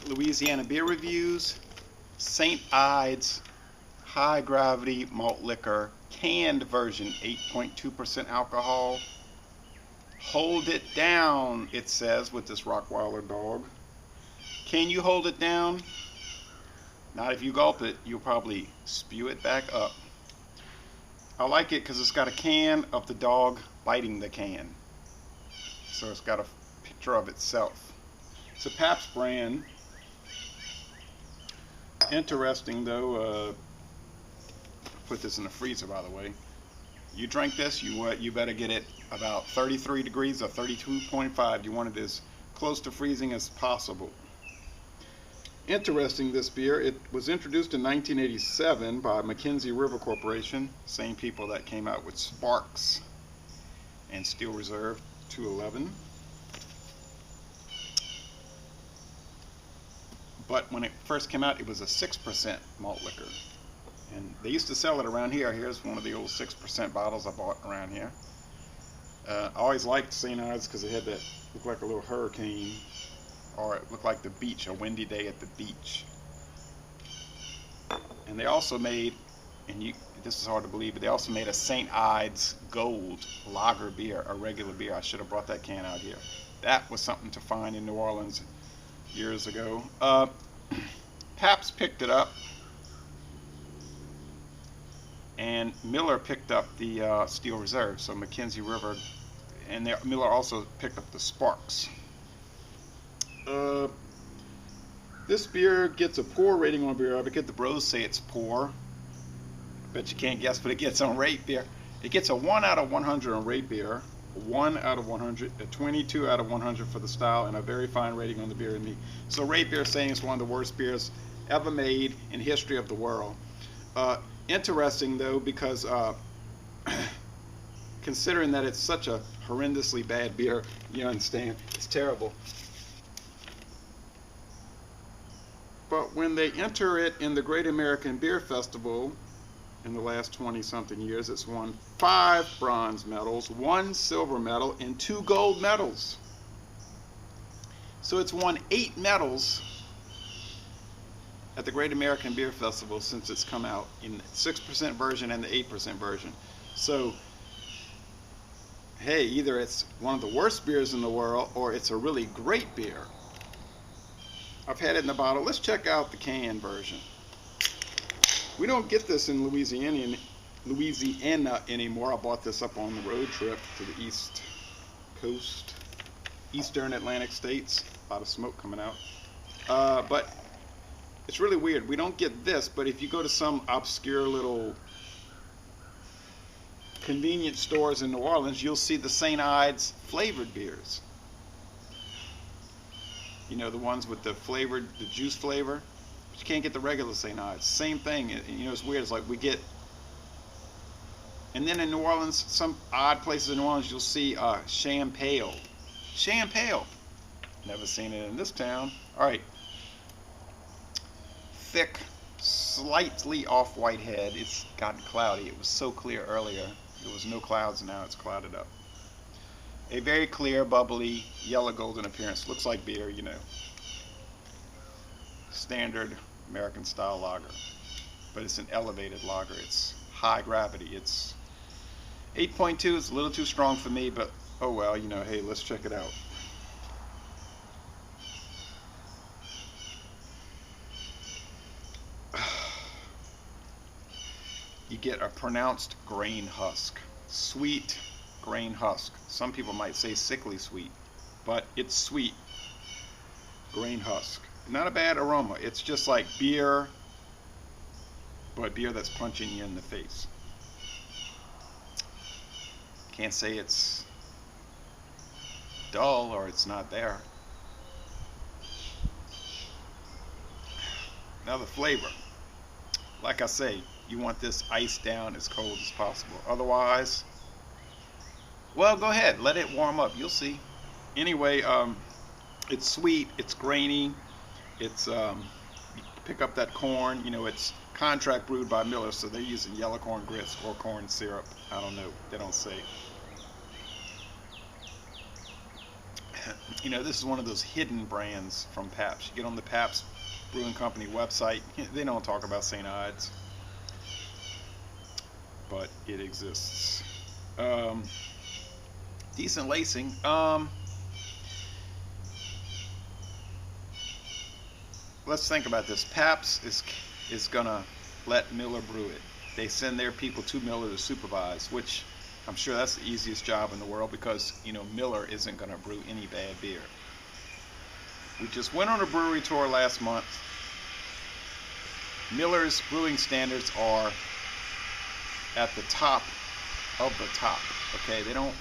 Louisiana Beer Reviews, St. Ides High Gravity Malt Liquor, canned version, 8.2% alcohol. Hold it down, it says, with this Rottweiler dog. Can you hold it down? Not if you gulp it, you'll probably spew it back up. I like it because it's got a can of the dog biting the can. So it's got a picture of itself. It's a Pabst brand. Interesting though, put this in the freezer by the way. You drink this, you better get it about 33 degrees or 32.5. You want it as close to freezing as possible. Interesting, this beer, it was introduced in 1987 by Mackenzie River Corporation, same people that came out with Sparks and Steel Reserve 211. But when it first came out, it was a 6% malt liquor. And they used to sell it around here. Here's one of the old 6% bottles I bought around here. I always liked St. Ides because it had that, looked like a little hurricane, or it looked like the beach, a windy day at the beach. And they also made, and this is hard to believe, but they also made a St. Ides Gold lager beer, a regular beer. I should have brought that can out here. That was something to find in New Orleans years ago. Pabst picked it up, and Miller picked up the Steel Reserve. So Mackenzie River, and Miller also picked up the Sparks. This beer gets a poor rating on Beer Advocate. The bros say it's poor. Bet you can't guess what it gets on Rate Beer. It gets a 1 out of 100 on Rate Beer, 1 out of 100, a 22 out of 100 for the style, and a very fine rating on the beer and me. So Rate Beer is saying it's one of the worst beers ever made in history of the world. Interesting though, because considering that it's such a horrendously bad beer, you understand, it's terrible. But when they enter it in the Great American Beer Festival in the last 20-something years, it's won 5 bronze medals, 1 silver medal, and 2 gold medals. So it's won 8 medals at the Great American Beer Festival since it's come out, in the 6% version and the 8% version. So, hey, either it's one of the worst beers in the world or it's a really great beer. I've had it in the bottle. Let's check out the can version. We don't get this in Louisiana anymore. I bought this up on the road trip to the East Coast, Eastern Atlantic states. A lot of smoke coming out. But it's really weird. We don't get this, but if you go to some obscure little convenience stores in New Orleans, you'll see the St. Ides flavored beers. You know, the ones with the flavored, the juice flavor. But you can't get the regular St. Ides. Same thing. You know, it's weird. It's like we get, and then in New Orleans, some odd places in New Orleans, you'll see Champagne. Champagne. Never seen it in this town. All right. Thick, slightly off-white head. It's gotten cloudy. It was so clear earlier. There was no clouds, and now it's clouded up. A very clear, bubbly, yellow golden appearance. Looks like beer, you know. Standard American style lager. But it's an elevated lager. It's high gravity. It's 8.2. It's a little too strong for me, but oh well, you know, hey, let's check it out. You get a pronounced grain husk. Sweet grain husk. Some people might say sickly sweet, but it's sweet grain husk. Not a bad aroma. It's just like beer, but beer that's punching you in the face. Can't say it's dull or it's not there. Now the flavor. Like I say, you want this iced down as cold as possible. Otherwise, well, go ahead, let it warm up. You'll see. Anyway, it's sweet, it's grainy, it's you pick up that corn. You know, it's contract brewed by Miller, so they're using yellow corn grits or corn syrup. I don't know. They don't say. You know, this is one of those hidden brands from Pabst. You get on the Pabst Brewing Company website, they don't talk about St. Ides, but it exists. Decent lacing. Let's think about this. Pabst is gonna let Miller brew it. They send their people to Miller to supervise, which I'm sure that's the easiest job in the world, because you know Miller isn't gonna brew any bad beer. We just went on a brewery tour last month. Miller's brewing standards are at the top of the top. Okay, they don't,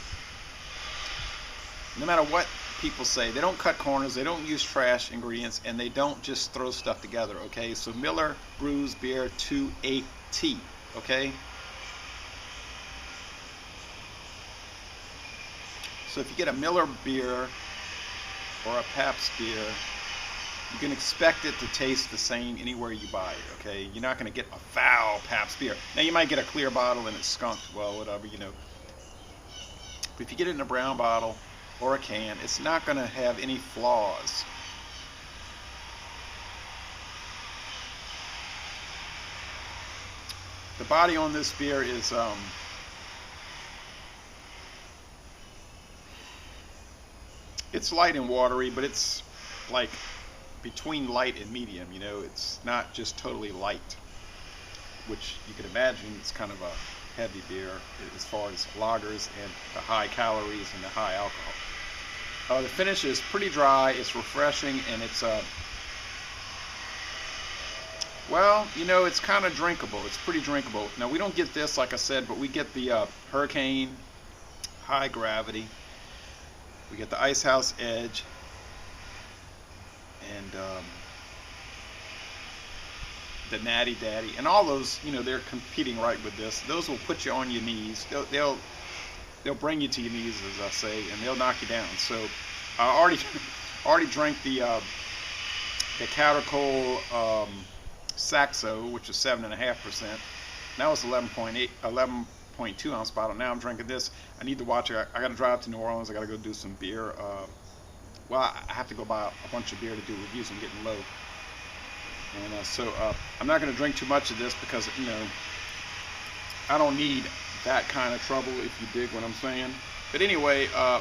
no matter what people say, they don't cut corners, they don't use trash ingredients, and they don't just throw stuff together. Okay, so Miller brews beer to a T. Okay, so if you get a Miller beer or a Pabst beer, you can expect it to taste the same anywhere you buy it. Okay, you're not going to get a foul Pabst beer. Now you might get a clear bottle and it's skunked, well, whatever, you know. But if you get it in a brown bottle or a can, it's not going to have any flaws. The body on this beer is it's light and watery, but it's like between light and medium. You know, it's not just totally light, which you can imagine it's kind of a heavy beer as far as lagers and the high calories and the high alcohol. The finish is pretty dry, it's refreshing, and it's well, you know, it's kind of drinkable. It's pretty drinkable. Now, we don't get this, like I said, but we get the Hurricane High Gravity. We get the Ice House Edge, and the Natty Daddy, and all those, you know, they're competing right with this. Those will put you on your knees. They'll bring you to your knees, as I say, and they'll knock you down. So I already drank the Catacol Saxo, which is 7.5%. That was 11.2 ounce bottle. Now I'm drinking this. I need to watch it. I got to drive to New Orleans. I got to go do some beer. Well, I have to go buy a bunch of beer to do reviews. I'm getting low. And so I'm not going to drink too much of this because, you know, I don't need that kind of trouble, if you dig what I'm saying. But anyway, well,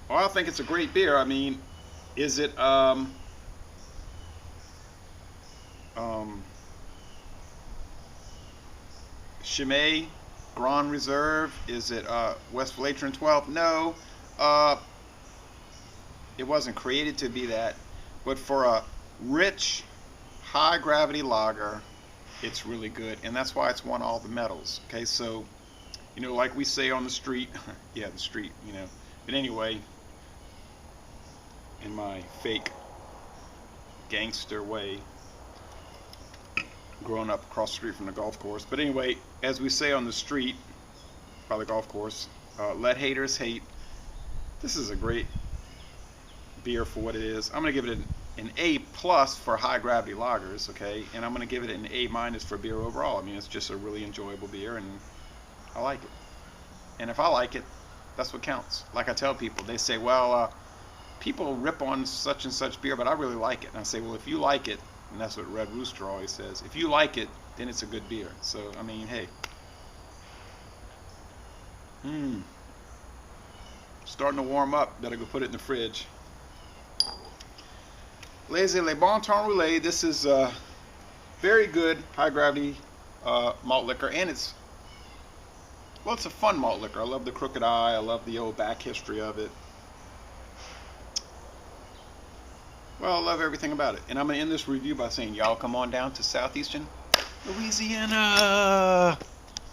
I think it's a great beer. I mean, is it Chimay Grand Reserve? Is it West Velatrin 12? No. It wasn't created to be that, but for a rich, high-gravity lager, it's really good, and that's why it's won all the medals. Okay, so, you know, like we say on the street, yeah, the street, you know, but anyway, in my fake gangster way, growing up across the street from the golf course, but anyway, as we say on the street, by the golf course, let haters hate. This is a great beer for what it is. I'm going to give it an A+ for high gravity lagers, okay, and I'm going to give it an A- for beer overall. I mean, it's just a really enjoyable beer, and I like it. And if I like it, that's what counts. Like I tell people, they say, well, people rip on such and such beer, but I really like it. And I say, well, if you like it, and that's what Red Rooster always says, if you like it, then it's a good beer. So, I mean, hey. Starting to warm up. Better go put it in the fridge. Laissez les bon temps rouler. This is very good high gravity malt liquor, and it's, well, it's a fun malt liquor. I love the Crooked Eye. I love the old back history of it. Well, I love everything about it. And I'm going to end this review by saying, y'all come on down to southeastern Louisiana.